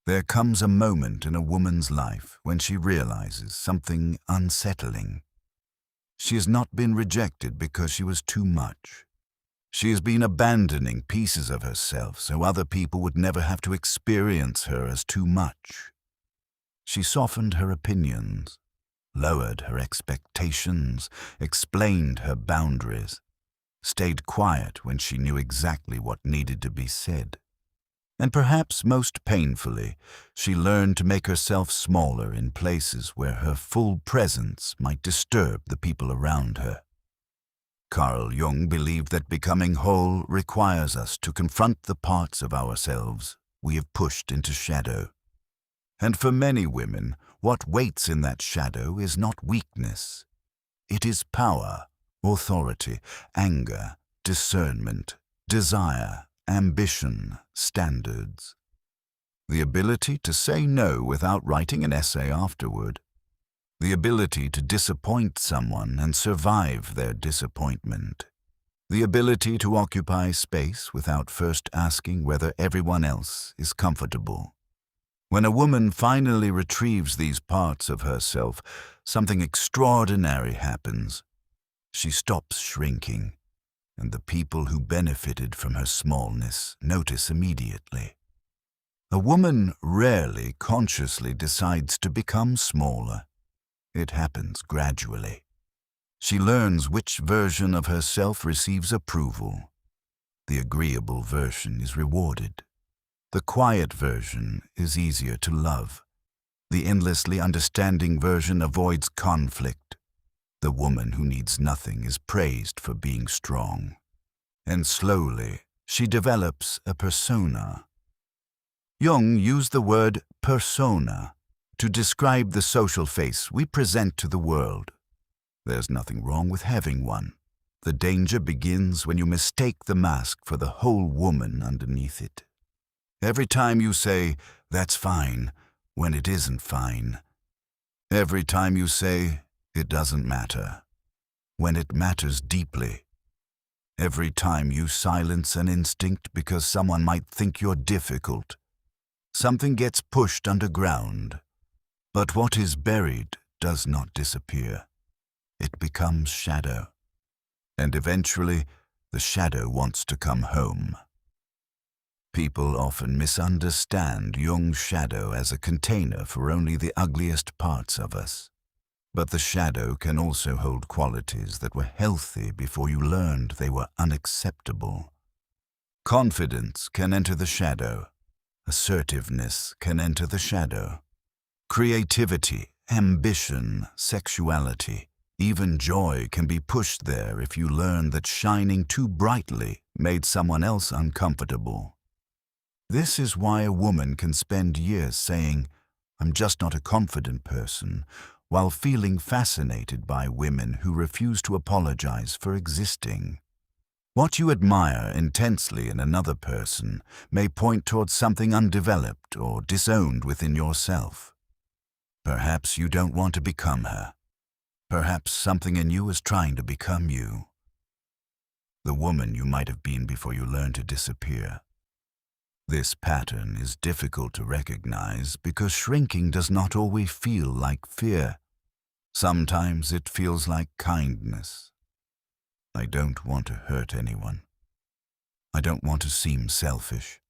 There comes a moment in a woman's life when she realizes something unsettling. She has not been rejected because she was too much. She has been abandoning pieces of herself so other people would never have to experience her as too much. She softened her opinions, lowered her expectations, explained her boundaries, stayed quiet when she knew exactly what needed to be said. And perhaps most painfully, she learned to make herself smaller in places where her full presence might disturb the people around her. Carl Jung believed that becoming whole requires us to confront the parts of ourselves we have pushed into shadow. And for many women, what waits in that shadow is not weakness. It is power, authority, anger, discernment, desire, ambition, standards. The ability to say no without writing an essay afterward. The ability to disappoint someone and survive their disappointment. The ability to occupy space without first asking whether everyone else is comfortable. When a woman finally retrieves these parts of herself, something extraordinary happens. She stops shrinking, and the people who benefited from her smallness notice immediately. A woman rarely consciously decides to become smaller. It happens gradually. She learns which version of herself receives approval. The agreeable version is rewarded. The quiet version is easier to love. The endlessly understanding version avoids conflict. The woman who needs nothing is praised for being strong. And slowly, she develops a persona. Jung used the word persona to describe the social face we present to the world. There's nothing wrong with having one. The danger begins when you mistake the mask for the whole woman underneath it. Every time you say, "That's fine," when it isn't fine. Every time you say, "It doesn't matter," when it matters deeply. Every time you silence an instinct because someone might think you're difficult. Something gets pushed underground. But what is buried does not disappear. It becomes shadow. And eventually, the shadow wants to come home. People often misunderstand Jung's shadow as a container for only the ugliest parts of us. But the shadow can also hold qualities that were healthy before you learned they were unacceptable. Confidence can enter the shadow. Assertiveness can enter the shadow. Creativity, ambition, sexuality, even joy can be pushed there if you learn that shining too brightly made someone else uncomfortable. This is why a woman can spend years saying, "I'm just not a confident person," while feeling fascinated by women who refuse to apologize for existing. What you admire intensely in another person may point towards something undeveloped or disowned within yourself. Perhaps you don't want to become her. Perhaps something in you is trying to become you. The woman you might have been before you learned to disappear. This pattern is difficult to recognize because shrinking does not always feel like fear. Sometimes it feels like kindness. I don't want to hurt anyone. I don't want to seem selfish.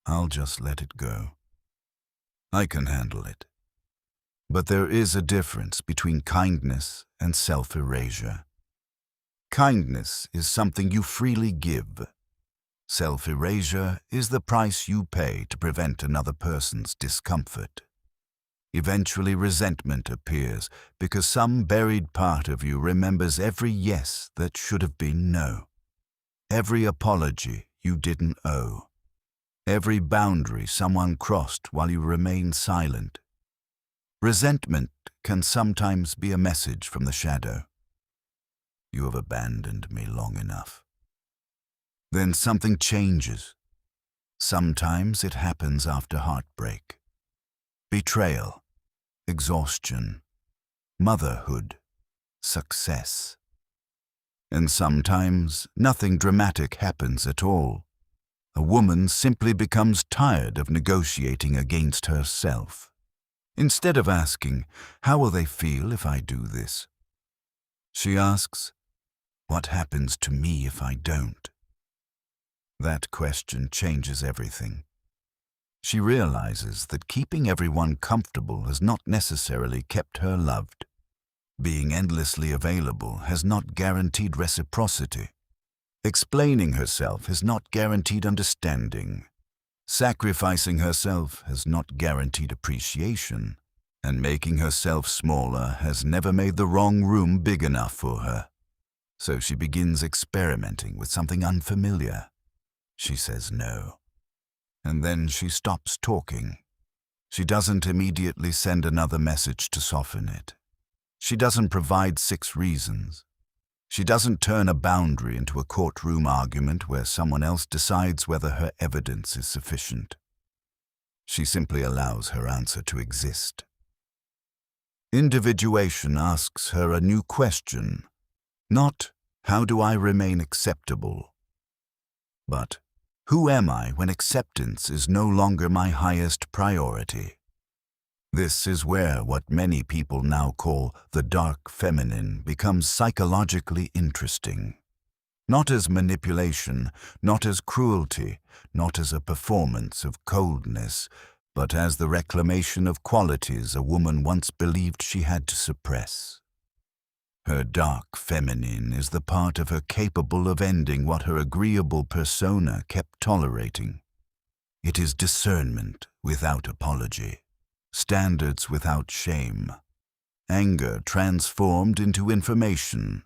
I'll just let it go. I can handle it. But there is a difference between kindness and self-erasure. Kindness is something you freely give. Self-erasure is the price you pay to prevent another person's discomfort. Eventually, resentment appears because some buried part of you remembers every yes that should have been no, every apology you didn't owe, every boundary someone crossed while you remained silent. Resentment can sometimes be a message from the shadow. You have abandoned me long enough. Then something changes. Sometimes it happens after heartbreak, betrayal, exhaustion, motherhood, success. And sometimes nothing dramatic happens at all. A woman simply becomes tired of negotiating against herself. Instead of asking, "How will they feel if I do this?" she asks, "What happens to me if I don't?" That question changes everything. She realizes that keeping everyone comfortable has not necessarily kept her loved. Being endlessly available has not guaranteed reciprocity. Explaining herself has not guaranteed understanding. Sacrificing herself has not guaranteed appreciation. And making herself smaller has never made the wrong room big enough for her. So she begins experimenting with something unfamiliar. She says no. And then she stops talking. She doesn't immediately send another message to soften it. She doesn't provide 6 reasons. She doesn't turn a boundary into a courtroom argument where someone else decides whether her evidence is sufficient. She simply allows her answer to exist. Individuation asks her a new question, not "How do I remain acceptable?" but "Who am I when acceptance is no longer my highest priority?" This is where what many people now call the dark feminine becomes psychologically interesting. Not as manipulation, not as cruelty, not as a performance of coldness, but as the reclamation of qualities a woman once believed she had to suppress. Her dark feminine is the part of her capable of ending what her agreeable persona kept tolerating. It is discernment without apology, standards without shame, anger transformed into information,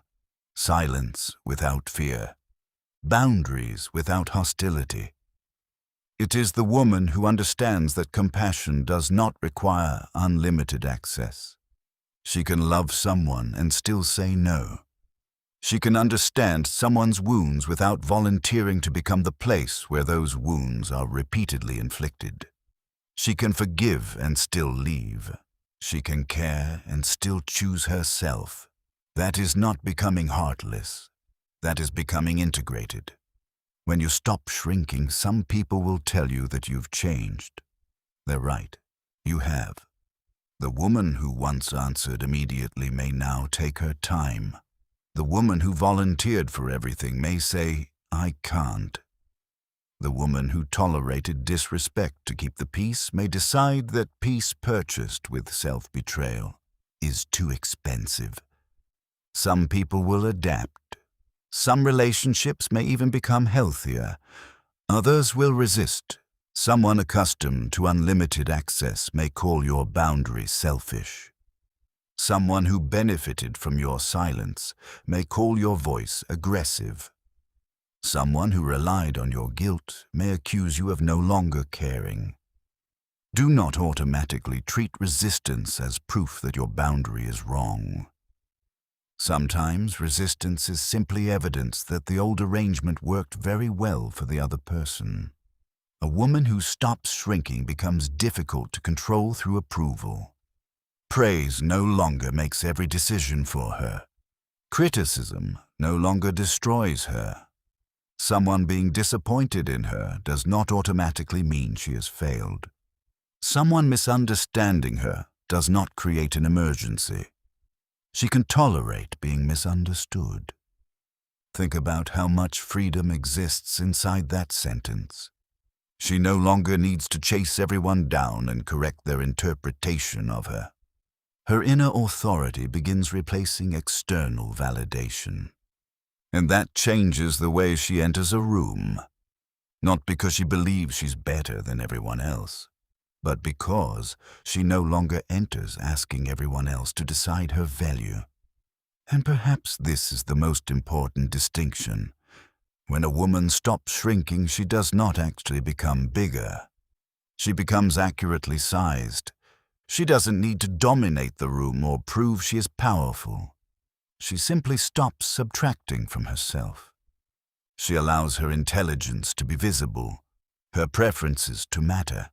silence without fear, boundaries without hostility. It is the woman who understands that compassion does not require unlimited access. She can love someone and still say no. She can understand someone's wounds without volunteering to become the place where those wounds are repeatedly inflicted. She can forgive and still leave. She can care and still choose herself. That is not becoming heartless. That is becoming integrated. When you stop shrinking, some people will tell you that you've changed. They're right. You have. The woman who once answered immediately may now take her time. The woman who volunteered for everything may say, "I can't." The woman who tolerated disrespect to keep the peace may decide that peace purchased with self-betrayal is too expensive. Some people will adapt. Some relationships may even become healthier. Others will resist. Someone accustomed to unlimited access may call your boundaries selfish. Someone who benefited from your silence may call your voice aggressive. Someone who relied on your guilt may accuse you of no longer caring. Do not automatically treat resistance as proof that your boundary is wrong. Sometimes resistance is simply evidence that the old arrangement worked very well for the other person. A woman who stops shrinking becomes difficult to control through approval. Praise no longer makes every decision for her. Criticism no longer destroys her. Someone being disappointed in her does not automatically mean she has failed. Someone misunderstanding her does not create an emergency. She can tolerate being misunderstood. Think about how much freedom exists inside that sentence. She no longer needs to chase everyone down and correct their interpretation of her. Her inner authority begins replacing external validation. And that changes the way she enters a room. Not because she believes she's better than everyone else, but because she no longer enters asking everyone else to decide her value. And perhaps this is the most important distinction. When a woman stops shrinking, she does not actually become bigger. She becomes accurately sized. She doesn't need to dominate the room or prove she is powerful. She simply stops subtracting from herself. She allows her intelligence to be visible, her preferences to matter,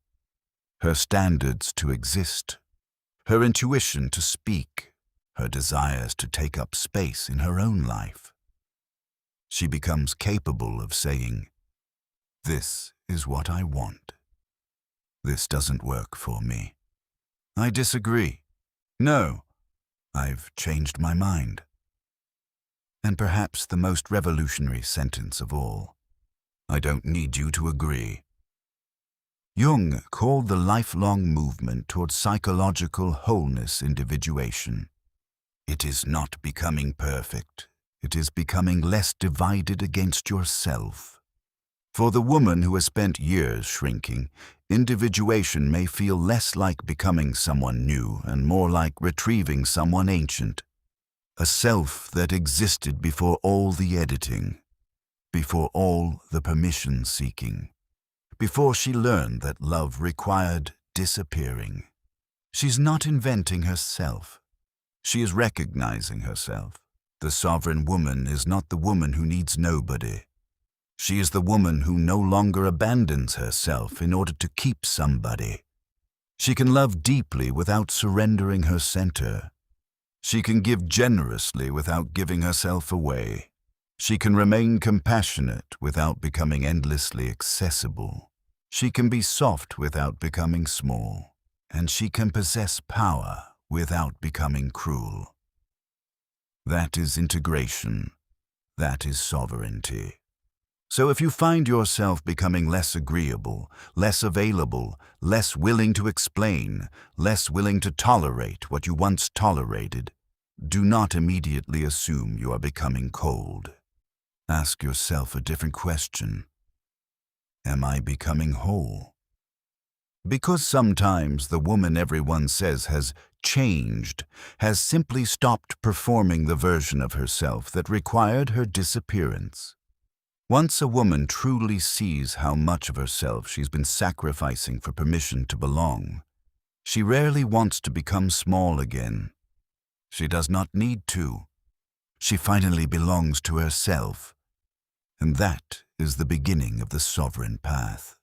her standards to exist, her intuition to speak, her desires to take up space in her own life. She becomes capable of saying, This is what I want. This doesn't work for me. I disagree. No, I've changed my mind. And perhaps the most revolutionary sentence of all, I don't need you to agree. Jung called the lifelong movement towards psychological wholeness individuation. It is not becoming perfect. It is becoming less divided against yourself. For the woman who has spent years shrinking, individuation may feel less like becoming someone new and more like retrieving someone ancient. A self that existed before all the editing, before all the permission-seeking, before she learned that love required disappearing. She's not inventing herself. She is recognizing herself. The sovereign woman is not the woman who needs nobody. She is the woman who no longer abandons herself in order to keep somebody. She can love deeply without surrendering her center. She can give generously without giving herself away. She can remain compassionate without becoming endlessly accessible. She can be soft without becoming small. And she can possess power without becoming cruel. That is integration. That is sovereignty. So if you find yourself becoming less agreeable, less available, less willing to explain, less willing to tolerate what you once tolerated, do not immediately assume you are becoming cold. Ask yourself a different question. Am I becoming whole? Because sometimes the woman everyone says has changed has simply stopped performing the version of herself that required her disappearance. Once a woman truly sees how much of herself she's been sacrificing for permission to belong, she rarely wants to become small again. She does not need to. She finally belongs to herself, and that is the beginning of the sovereign path.